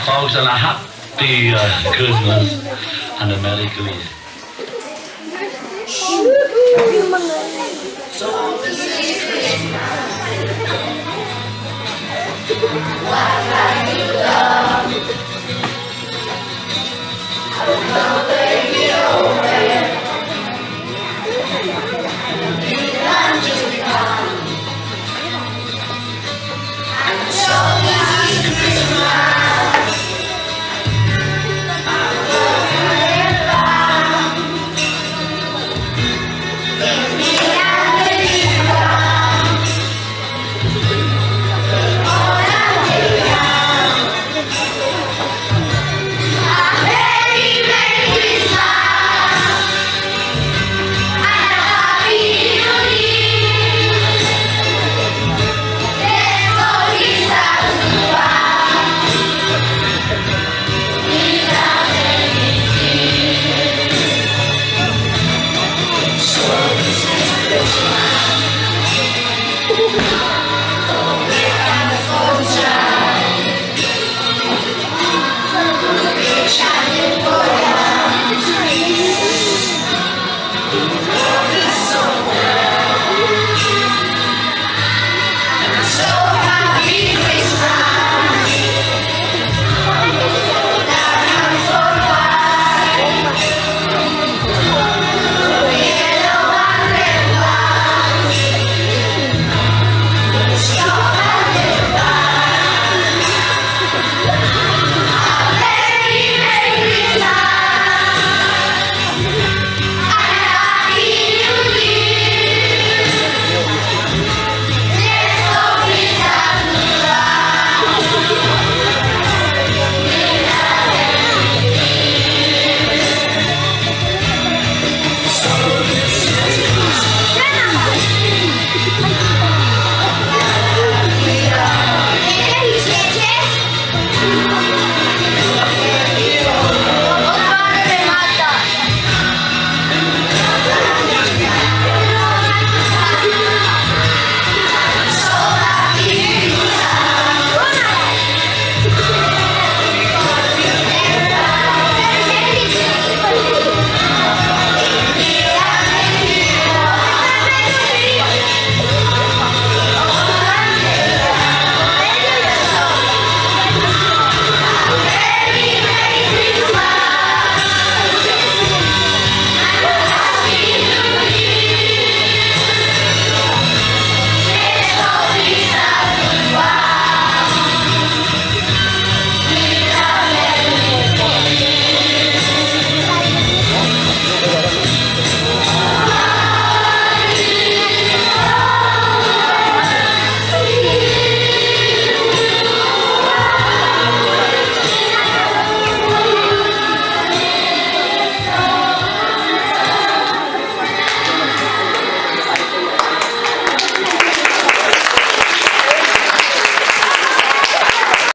folks, and a happy Christmas and a Merry Christmas. So this is Christmas. What have you done? I don't know where you're away. I'm just become. And so this is Christmas. I'm gonna find. Give me a little love. All I take out. A very Merry Christmas. And a Happy New Year. Let's go without goodbye. Without any fear. So this is Christmas.